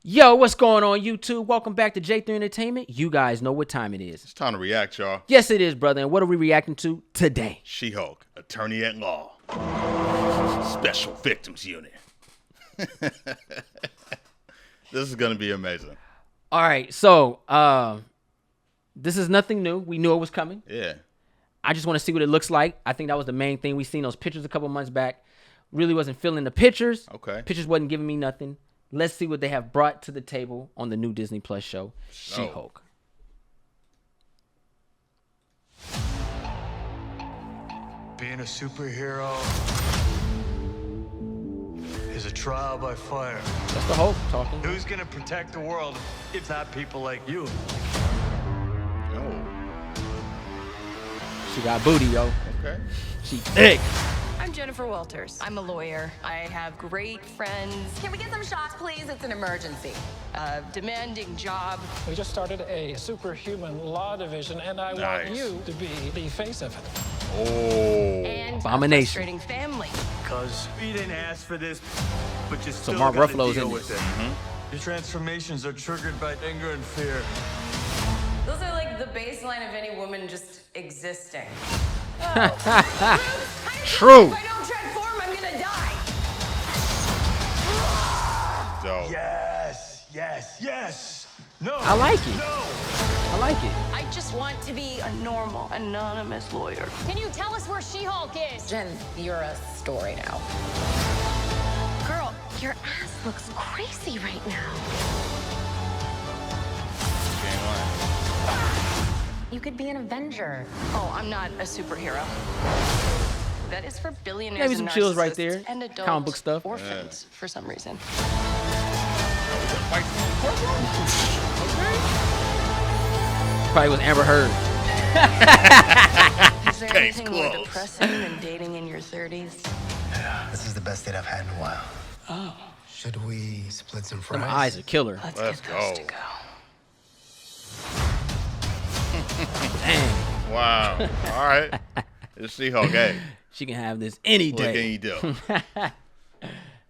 Yo, what's going on, YouTube? Welcome back to J3 Entertainment. You guys know what time it is. It's time to react, y'all. Yes, it is, brother. And what are we reacting to today? She-Hulk, attorney at law. Special Victims Unit. This is going to be amazing. All right, so this is nothing new. We knew it was coming. Yeah. I just want to see what it looks like. I think that was the main thing. We seen those pictures a couple months back. Really wasn't feeling the pictures. Okay. Pictures wasn't giving me nothing. Let's see what they have brought to the table on the new Disney Plus show, She-Hulk. Being a superhero is a trial by fire. That's the Hulk talking. Who's gonna protect the world if not people like you? Oh. She got booty, yo. Okay. She thick. I'm Jennifer Walters. I'm a lawyer. I have great friends. Can we get some shots, please? It's an emergency. A demanding job. We just started a superhuman law division, and I Nice. want you to be the face of it. Oh. And Abomination. a frustrating family. Cause we didn't ask for this, but you still Mark gotta Ruffalo's deal in with this. it. Your transformations are triggered by anger and fear. Those are like the baseline of any woman just existing. True. If I don't transform, I'm gonna die. Dope. Yes, yes, yes. No. I like it. No. I like it. I just want to be a normal, anonymous lawyer. Can you tell us where She-Hulk is? Jen, you're a story now. Girl, your ass looks crazy right now. Game line. You could be an Avenger. Oh, I'm not a superhero. That is for billionaires Maybe and some chills right narcissists there. and adult Comic book stuff. orphans for some reason. Probably was Amber Heard. Is there Case anything more closed. depressing than dating in your 30s? This is the best date I've had in a while. Oh. Should we split some fries? Them eyes are killer. Let's Let's get those go. to go. Dang. Wow. All right. It's She-Hulk. Hey, She can have this any what can day. you do?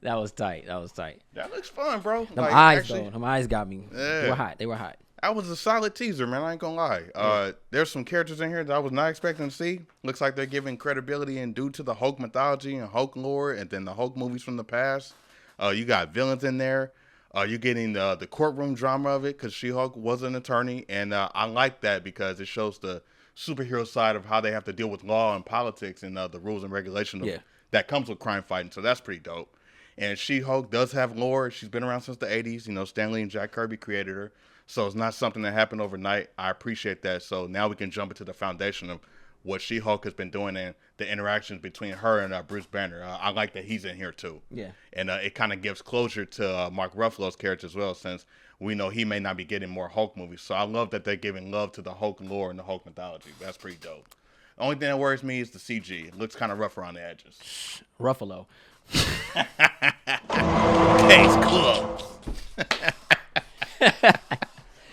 That was tight. That was tight. That looks fun, bro. Them eyes, though. Them eyes got me. Yeah. They were hot. They were hot. That was a solid teaser, man. I ain't gonna lie. There's some characters in here that I was not expecting to see. Looks like they're giving credibility and due to the Hulk mythology and Hulk lore, and then the Hulk movies from the past. You got villains in there. You're getting the courtroom drama of it because She-Hulk was an attorney, and I like that because it shows the superhero side of how they have to deal with law and politics and the rules and regulations that comes with crime fighting. So that's pretty dope. And She-Hulk does have lore. She's been around since the 80s. You know, Stan Lee and Jack Kirby created her. So it's not something that happened overnight. I appreciate that. So now we can jump into the foundation of what She-Hulk has been doing and the interactions between her and Bruce Banner. I like that he's in here too. Yeah. And it kind of gives closure to Mark Ruffalo's character as well, since we know he may not be getting more Hulk movies. So I love that they're giving love to the Hulk lore and the Hulk mythology. That's pretty dope. The only thing that worries me is the CG. It looks kind of rough around the edges. Ruffalo. Case closed.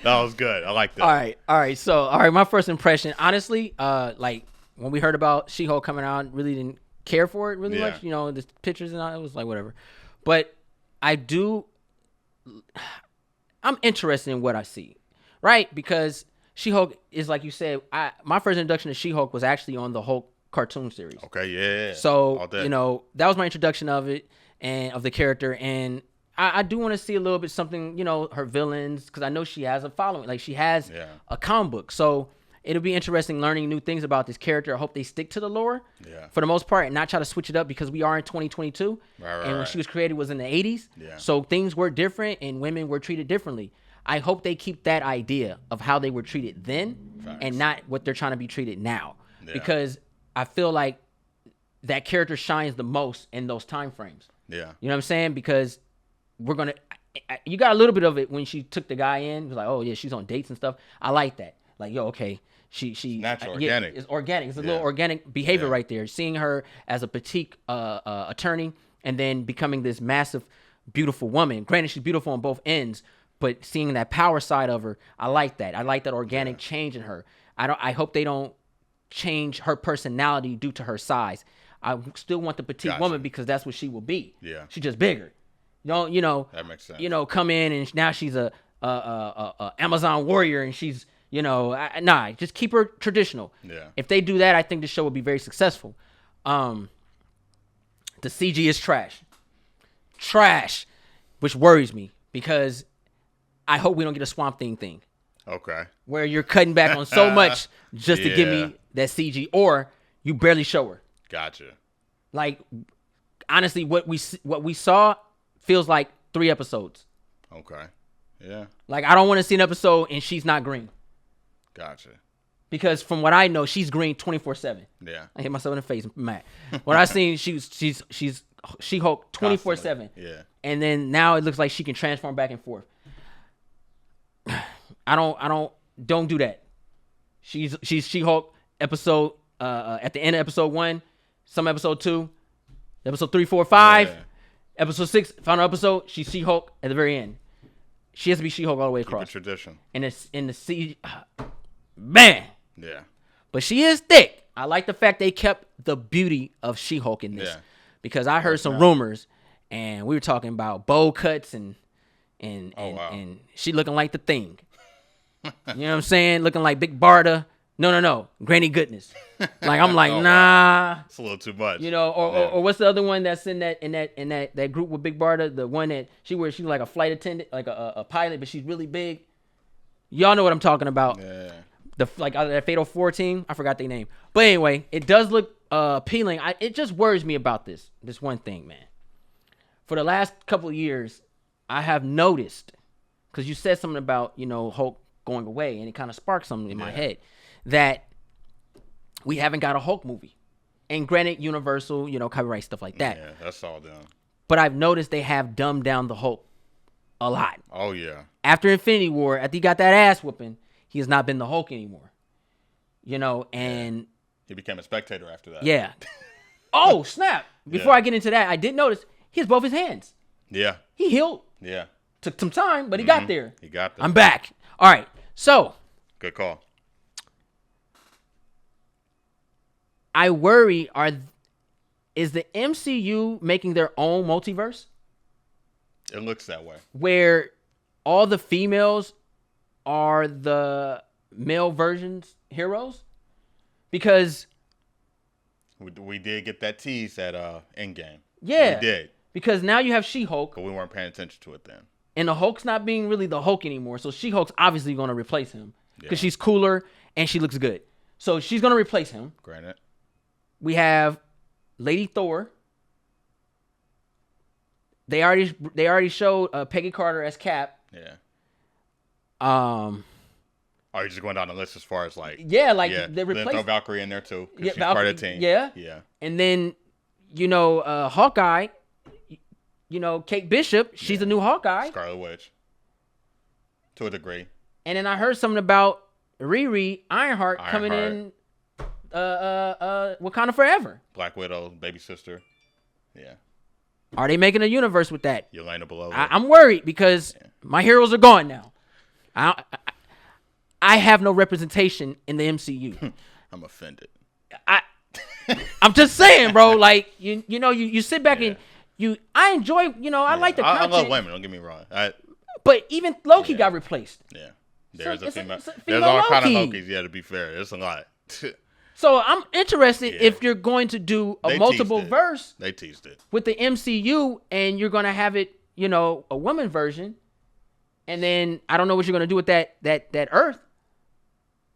That was good. I like that. All right. So, my first impression, honestly, like when we heard about She-Hulk coming out, really didn't care for it really Yeah. much. You know, the pictures and all, it was like whatever. But I'm interested in what I see, right? Because She-Hulk is, like you said, my first introduction to She-Hulk was actually on the Hulk cartoon series. Okay, yeah. All So, day. you know, that was my introduction of it and of the character. And I do want to see a little bit something, you know, her villains, because I know she has a following. Like, she has a comic book. So it'll be interesting learning new things about this character. I hope they stick to the lore for the most part and not try to switch it up, because we are in 2022. And when she was created was in the 80s. Yeah. So things were different and women were treated differently. I hope they keep that idea of how they were treated then and not what they're trying to be treated now. Yeah. Because I feel like that character shines the most in those time frames. Yeah. You know what I'm saying? Because you got a little bit of it when she took the guy in. It was like, oh yeah, she's on dates and stuff. I like that. Like, yo, okay, she natural, yeah, organic. It's organic. It's a little organic behavior right there. Seeing her as a petite attorney and then becoming this massive, beautiful woman. Granted, she's beautiful on both ends, but seeing that power side of her, I like that. I like that organic change in her. I hope they don't change her personality due to her size. I still want the petite woman because that's what she will be. Yeah. She's just bigger. Don't, you know, that makes sense. You know, come in and now she's a Amazon warrior and she's, you know, nah, just keep her traditional. Yeah. If they do that, I think the show will be very successful. The CG is trash, which worries me because I hope we don't get a Swamp thing. Okay. Where you're cutting back on so much just to give me that CG, or you barely show her. Gotcha. Like, honestly, what we saw feels like 3 episodes. Okay. Yeah. Like, I don't want to see an episode and she's not green. Gotcha. Because from what I know, she's green 24/7. Yeah. I hit myself in the face. I'm mad. What I seen, she's She-Hulk 24/7. Yeah. And then now it looks like she can transform back and forth. Don't do that. She's She-Hulk episode at the end of episode 1, some episode 2, episode 3, 4, 5, episode 6, final episode, she's She-Hulk at the very end. She has to be She-Hulk all the way across. Keep it tradition. And it's in the CG, man. Yeah. But she is thick. I like the fact they kept the beauty of She-Hulk in this. Yeah. Because I heard some rumors and we were talking about bowl cuts and she looking like the Thing. You know what I'm saying? Looking like Big Barda. No. Granny Goodness. Like, I'm like, nah. It's a little too much. You know, or what's the other one that's in that group with Big Barda? The one that she's like a flight attendant, like a pilot, but she's really big. Y'all know what I'm talking about. Yeah. That Fatal 4 team. I forgot their name. But anyway, it does look appealing. It just worries me about this one thing, man. For the last couple of years, I have noticed, because you said something about, you know, Hulk going away, and it kind of sparked something in my head, that we haven't got a Hulk movie. And granted, Universal, you know, copyright stuff like that. Yeah, that's all done. But I've noticed they have dumbed down the Hulk a lot. Oh, yeah. After Infinity War, after he got that ass whooping, he has not been the Hulk anymore. You know, and... He became a spectator after that. Yeah. Oh, snap. Before I get into that, I did notice he has both his hands. Yeah. He healed. Yeah. Took some time, but he got there. He got there. I'm back. All right. So... Good call. I worry, is the MCU making their own multiverse? It looks that way. Where all the females are the male versions heroes? Because we did get that tease at Endgame. Yeah. We did. Because now you have She-Hulk. But we weren't paying attention to it then. And the Hulk's not being really the Hulk anymore. So She-Hulk's obviously going to replace him. Because she's cooler and she looks good. So she's going to replace him. Granted. We have Lady Thor. They already showed Peggy Carter as Cap. Yeah. Are you just going down the list as far as like... they replaced... Throw Valkyrie in there too. Yeah, she's part of the team. Yeah. Yeah. And then, you know, Hawkeye, you know, Kate Bishop, she's the new Hawkeye. Scarlet Witch. To a degree. And then I heard something about Riri Ironheart coming in Wakanda Forever. Black Widow, baby sister. Yeah. Are they making a universe with that? Yelena below. I'm worried because my heroes are gone now. I have no representation in the MCU. I'm offended. I'm just saying, bro. Like you know, you sit back and I enjoy. You know, I like the content. I love women. Don't get me wrong. But even Loki got replaced. Yeah, there's a female. There's There's all kind of Loki. Lokis. Yeah, to be fair, it's a lot. So I'm interested if you're going to do a multiple verse. They teased it with the MCU, and you're gonna have it, you know, a woman version, and then I don't know what you're gonna do with that Earth,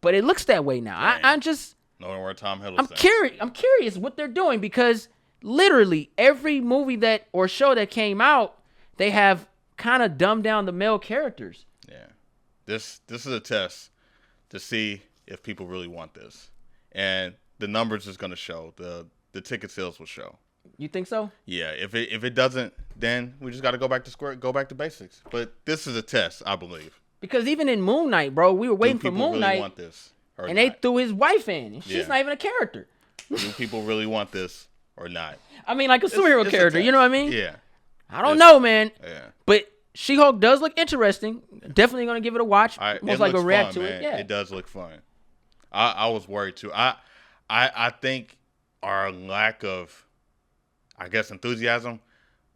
but it looks that way now. I'm just knowing where Tom Hiddleston. I'm curious what they're doing because literally every movie that or show that came out, they have kind of dumbed down the male characters. Yeah, this is a test to see if people really want this. And the numbers is going to show. The ticket sales will show. You think so? Yeah. If it doesn't, then we just got to go back to basics. But this is a test, I believe. Because even in Moon Knight, bro, we were waiting for Moon Knight. Really want this and they threw his wife in. She's not even a character. Do people really want this or not? I mean, like a superhero character. You know what I mean? Yeah. I don't know, man. Yeah. But She-Hulk does look interesting. Definitely going to give it a watch. Most likely go react to man. it. Yeah. It does look fun. I was worried too. I think our lack of, I guess, enthusiasm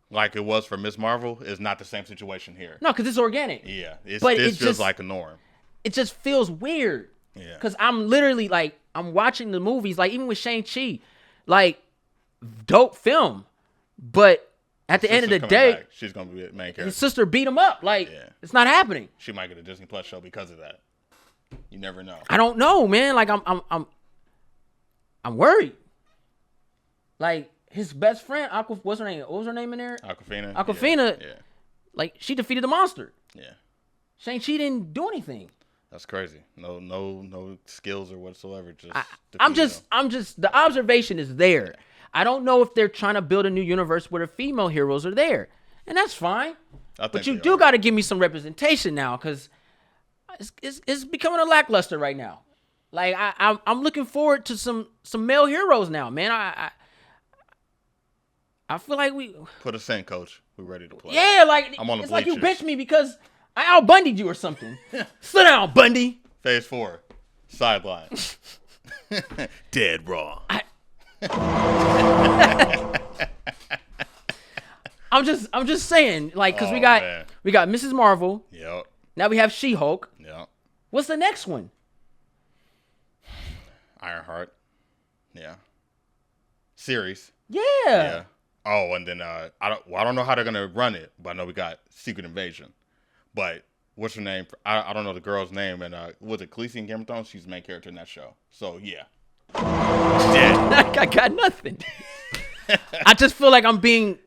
like it was for Miss Marvel is not the same situation here. No, because it's organic. Yeah, this feels just like a norm. It just feels weird. Yeah. Because I'm literally like, I'm watching the movies, like even with Shang-Chi, like dope film. But at the end of the day, she's going to be the main character. His sister beat him up. Like, it's not happening. She might get a Disney Plus show because of that. You never know. I don't know, man. Like I'm worried. Like his best friend, what's her name? What was her name in there? Awkwafina. Yeah. Like she defeated the monster. Yeah. Shang-Chi didn't do anything. That's crazy. No skills or whatsoever. I'm just the observation is there. I don't know if they're trying to build a new universe where the female heroes are there, and that's fine. But you do got to give me some representation now, because it's becoming a lackluster right now. Like I'm looking forward to some male heroes now, man. I feel like we put us in, coach. We're ready to play. Yeah, like I'm on the it's like you bleachers. bitched me because I out-bundied you or something. Sit down, Bundy. Phase 4, sideline. Dead wrong. I'm just saying, like, because we got Mrs. Marvel. Yep. Now we have She-Hulk. Yep. What's the next one? Ironheart. Yeah. Series. Yeah. Oh, and then I don't know how they're gonna run it, but I know we got Secret Invasion. But what's her name? I don't know the girl's name, and was it Khaleesi in Game of Thrones? She's the main character in that show. So yeah. I got nothing. I just feel like I'm being.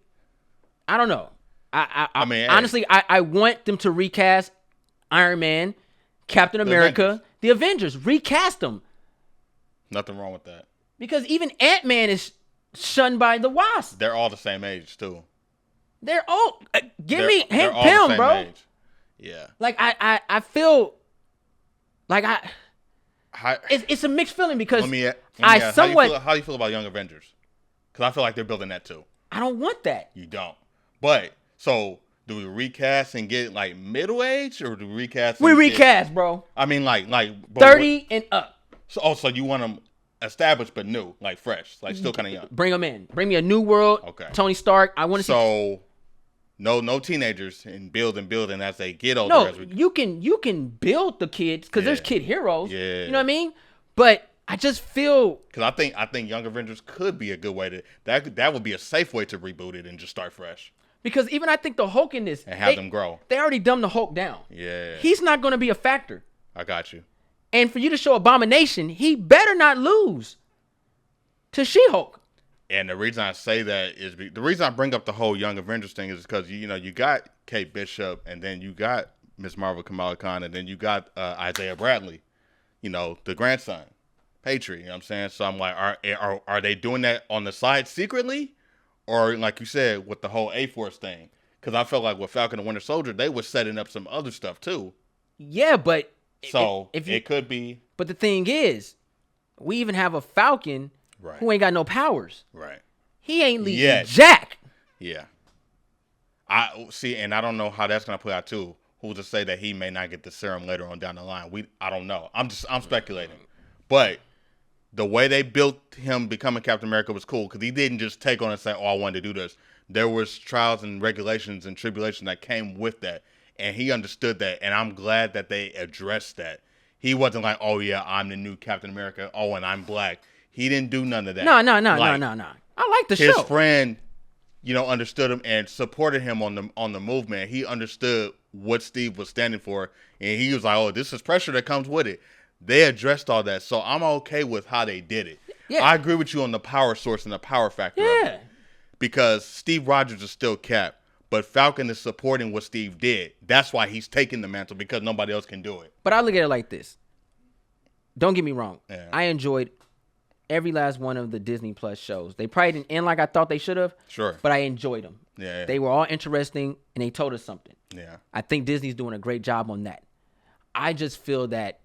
I don't know. I mean, honestly, I want them to recast Iron Man, Captain America, the Avengers. Recast them. Nothing wrong with that. Because even Ant-Man is shunned by the Wasp. They're all the same age too. They're all. Give me Hank Pym, bro. Age. Yeah. Like I feel like it's a mixed feeling because let me ask, how do you feel about Young Avengers? Because I feel like they're building that too. I don't want that. You don't. But so do we recast and get like middle age, or do we recast? We recast, bro. I mean, like 30 and up. So you want them established but new, like fresh, like still kind of young. Bring them in. Bring me a new world. Okay. Tony Stark. I want to see. So no teenagers and building as they get older. No, you can build the kids because there's kid heroes. Yeah. You know what I mean? But I just feel because I think Young Avengers could be a good way to that would be a safe way to reboot it and just start fresh. Because even I think the Hulk in this and have them grow. They already dumbed the Hulk down. Yeah. He's not going to be a factor. I got you. And for you to show Abomination, he better not lose to She-Hulk. And the reason I say that is the reason I bring up the whole Young Avengers thing is because you got Kate Bishop, and then you got Miss Marvel Kamala Khan, and then you got Isaiah Bradley, the grandson, Patriot. You know what I'm saying? So I'm like, are they doing that on the side secretly, or like you said with the whole A-Force thing? Because I felt like with Falcon and Winter Soldier, they were setting up some other stuff too. Yeah, but it could be. But the thing is, we even have a Falcon. Right. Who ain't got no powers. Right. He ain't leading Jack. Yeah. I see, and I don't know how that's gonna play out too. Who's to say that he may not get the serum later on down the line? I don't know. I'm speculating. But the way they built him becoming Captain America was cool because he didn't just take on and say, "Oh, I wanted to do this." There was trials and regulations and tribulation that came with that, and he understood that. And I'm glad that they addressed that. He wasn't like, "Oh yeah, I'm the new Captain America. Oh, and I'm black." He didn't do none of that. No. I like the show. His friend, understood him and supported him on the movement. He understood what Steve was standing for, and he was like, "Oh, this is pressure that comes with it." They addressed all that, so I'm okay with how they did it. Yeah. I agree with you on the power source and the power factor. Yeah. Because Steve Rogers is still Cap, but Falcon is supporting what Steve did. That's why he's taking the mantle because nobody else can do it. But I look at it like this. Don't get me wrong. Yeah. I enjoyed every last one of the Disney Plus shows. They probably didn't end like I thought they should have. Sure. But I enjoyed them. Yeah. They were all interesting, and they told us something. Yeah. I think Disney's doing a great job on that. I just feel that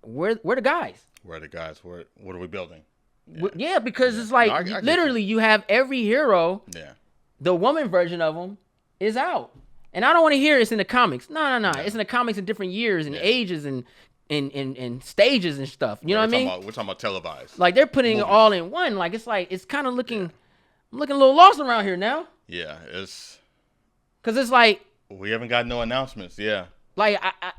we're the guys. We're the guys. What are we building? Yeah, because it's like I literally you have every hero. Yeah. The woman version of them is out. And I don't want to hear it's in the comics. No. Yeah. It's in the comics in different years and ages and stages and stuff. You know what I mean? We're talking about televised. Like they're putting it all in one. Like it's kind of looking I'm looking a little lost around here now. Yeah, it's because it's like we haven't got no announcements. Yeah, like I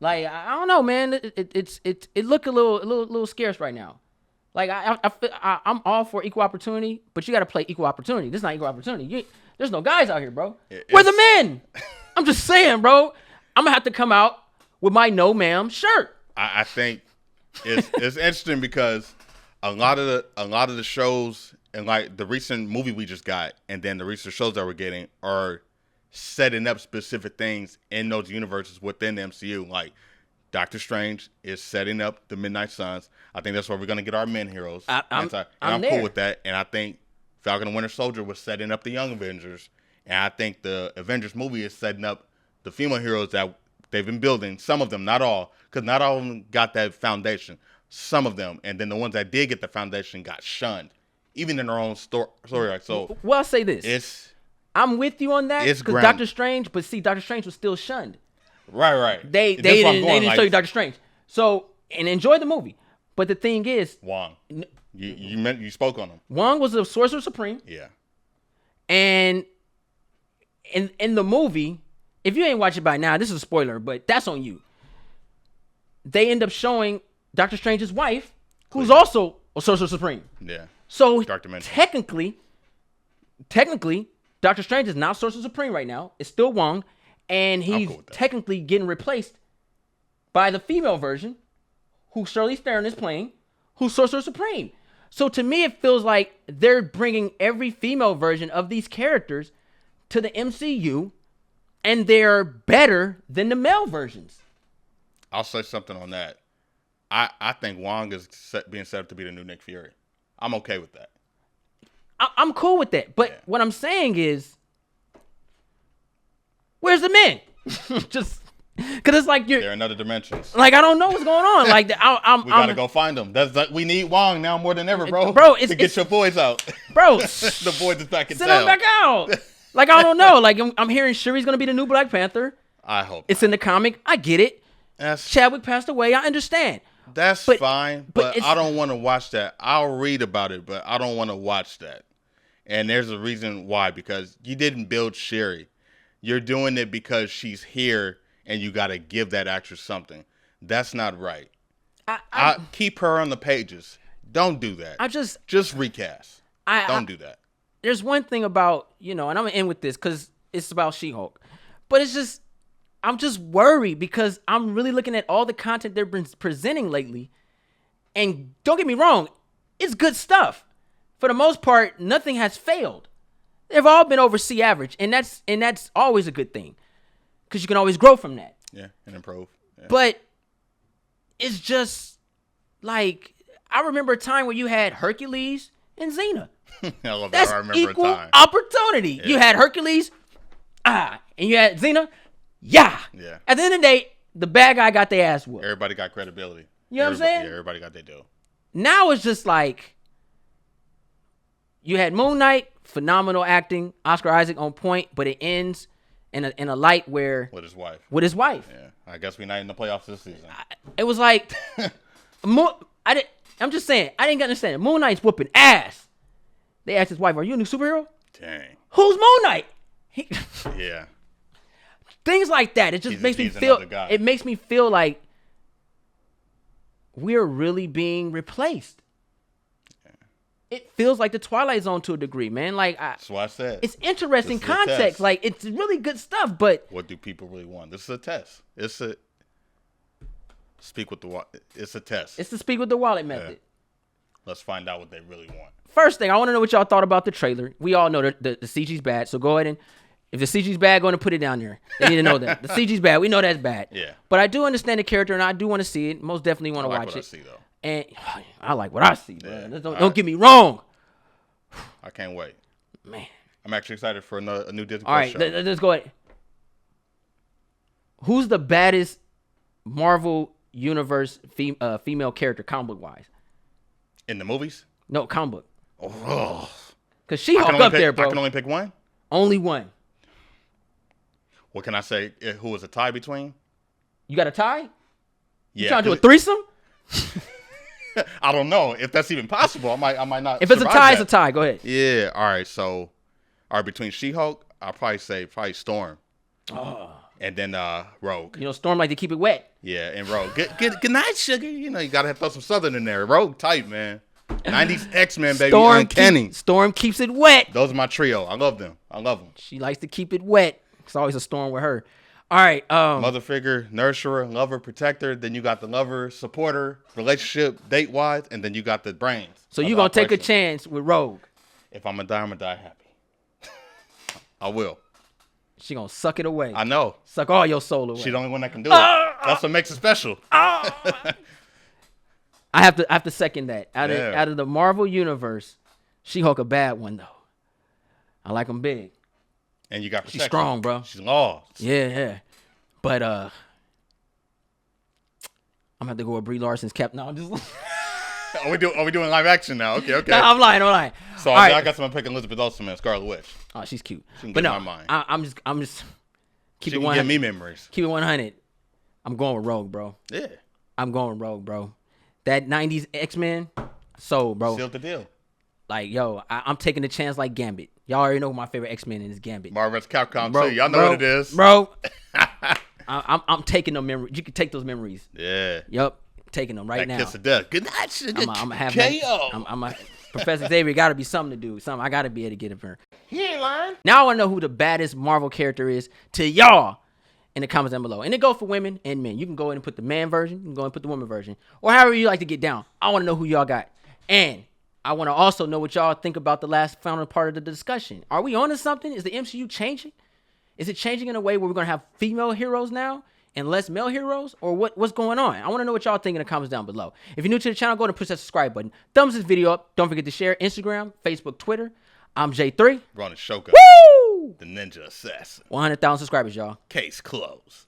don't know, man. It look a little scarce right now. Like I'm all for equal opportunity, but you got to play equal opportunity. This is not equal opportunity. There's no guys out here, bro. We're the men. I'm just saying, bro. I'm gonna have to come out with my no ma'am shirt. I think it's interesting because a lot of the shows and like the recent movie we just got, and then the recent shows that we're getting are setting up specific things in those universes within the MCU. Like Doctor Strange is setting up the Midnight Suns. I think that's where we're gonna get our men heroes. I'm cool with that. And I think Falcon and Winter Soldier was setting up the Young Avengers, and I think the Avengers movie is setting up the female heroes that they've been building. Some of them, not all, because not all of them got that foundation. Some of them, and then the ones that did get the foundation got shunned, even in their own story. So, well, I'll say this: I'm with you on that. Because Doctor Strange, but see, Doctor Strange was still shunned. Right. They didn't show you Doctor Strange. So, and enjoy the movie. But the thing is, Wong, you spoke on him. Wong was the Sorcerer Supreme. Yeah. And in the movie, if you ain't watched it by now, this is a spoiler, but that's on you. They end up showing Doctor Strange's wife, who's also a Sorcerer Supreme. Yeah. So technically, Doctor Strange is not Sorcerer Supreme right now. It's still Wong, and he's technically getting replaced by the female version, who Charlize Theron is playing, who's Sorcerer Supreme. So to me, it feels like they're bringing every female version of these characters to the MCU, and they're better than the male versions. I'll say something on that. I think Wong is being set up to be the new Nick Fury. I'm okay with that. I'm cool with that. But what I'm saying is, where's the men? Just because it's like they're in other dimensions. Like I don't know what's going on. Like we gotta go find them. That's like we need Wong now more than ever, bro. To get your boys out, bro. The boys is back in town. Send them back out. Like I don't know. Like I'm hearing Shuri's gonna be the new Black Panther. I hope it's in the comic. I get it. Chadwick passed away. I understand. That's fine, but I don't want to watch that. I'll read about it, but I don't want to watch that. And there's a reason why, because you didn't build Shuri. You're doing it because she's here, and you got to give that actress something. That's not right. I keep her on the pages. Don't do that. Just recast. Don't do that. There's one thing about, and I'm going to end with this because it's about She-Hulk. But it's just, I'm just worried because I'm really looking at all the content they've been presenting lately. And don't get me wrong, it's good stuff. For the most part, nothing has failed. They've all been over C average. And that's always a good thing. Because you can always grow from that. Yeah, and improve. Yeah. But it's just like, I remember a time where you had Hercules and Xena. I love That's that. I remember equal a time. opportunity. Yeah. You had Hercules, and you had Xena, yeah. At the end of the day, the bad guy got their ass whooped. Everybody got credibility. You know what I'm saying? Yeah, everybody got their deal. Now it's just like, you had Moon Knight, phenomenal acting, Oscar Isaac on point, but it ends in a light where with his wife. Yeah, I guess we're not in the playoffs this season. It was like, I'm just saying, I didn't understand it. Moon Knight's whooping ass. They asked his wife, "Are you a new superhero?" Dang. Who's Moon Knight? Yeah. Things like that. It just makes me feel. It makes me feel like we're really being replaced. Yeah. It feels like the Twilight Zone to a degree, man. Like that's what I said. It's interesting context. Like it's really good stuff, but what do people really want? This is a test. It's a speak with the wallet. It's a test. It's the speak with the wallet method. Yeah. Let's find out what they really want. First thing, I want to know what y'all thought about the trailer. We all know the CG's bad, so go ahead and, if the CG's bad, go ahead and put it down there. They need to know that. The CG's bad. We know that's bad. Yeah. But I do understand the character, and I do want to see it. Most definitely want to watch it. I see, though. And I like what I see, bro. Yeah. Don't get me wrong. I can't wait. Man. I'm actually excited for a new Disney All right, show. Let's go ahead. Who's the baddest Marvel Universe female character, comic book-wise? In the movies? No, comic book. Oh. Because She-Hulk up there, bro. I can only pick one? Only one. What can I say? Who was a tie between? You got a tie? Yeah. You trying to do a threesome? I don't know if that's even possible. I might not. If it's a tie, it's a tie. Go ahead. Yeah. All right. So, between She-Hulk, I'll probably say Storm. Oh. And then Rogue. You know, Storm like to keep it wet. Yeah, and Rogue. Good night, sugar. You know, you gotta throw some Southern in there. Rogue tight, man. 90s X-Men, baby. Uncanny. Storm keeps it wet. Those are my trio. I love them. She likes to keep it wet. It's always a storm with her. All right. Mother figure, nurturer, lover, protector. Then you got the lover, supporter, relationship, date-wise, and then you got the brains. So you're going to take a chance with Rogue. If I'm going to die, I'm going to die happy. I will. She going to suck it away. I know. Suck all your soul away. She's the only one that can do it. That's what makes it special. I have to second that. Out of the Marvel universe, She-Hulk a bad one, though. I like them big. And you got protection. She's strong, bro. She's lost. Yeah. But I'm gonna have to go with Brie Larson's cap. No, I'm just. Are we doing live action now? Okay. No, I'm lying. So I guess I'm gonna pick Elizabeth Olsen and Scarlet Witch. Oh, she's cute. She can but get no, in my mind. I'm just keep she it can 100. give me memories. Keep it 100. I'm going with Rogue, bro. Yeah. I'm going with Rogue, bro. That 90s X-Men, bro. Sealed the deal. Like, yo, I'm taking a chance like Gambit. Y'all already know who my favorite X-Men is, Gambit. Marvel vs. Capcom bro, 2. Y'all know what it is. Bro, I'm taking them memories. You can take those memories. Yeah. Yup. Taking them right now. Kiss of death. Good night, sugar. I'm have KO. Professor Xavier got to be something to do. I got to be able to get it for her. He ain't lying. Now I want to know who the baddest Marvel character is to y'all in the comments down below. And it goes for women and men. You can go ahead and put the man version. You can go and put the woman version. Or however you like to get down. I want to know who y'all got. And I want to also know what y'all think about the last final part of the discussion. Are we on to something? Is the MCU changing? Is it changing in a way where we're going to have female heroes now and less male heroes? Or what's going on? I want to know what y'all think in the comments down below. If you're new to the channel, go ahead and push that subscribe button. Thumbs this video up. Don't forget to share Instagram, Facebook, Twitter. I'm J3. Roninjoegenji. Woo! The Ninja Assassin. 100,000 subscribers, y'all. Case closed.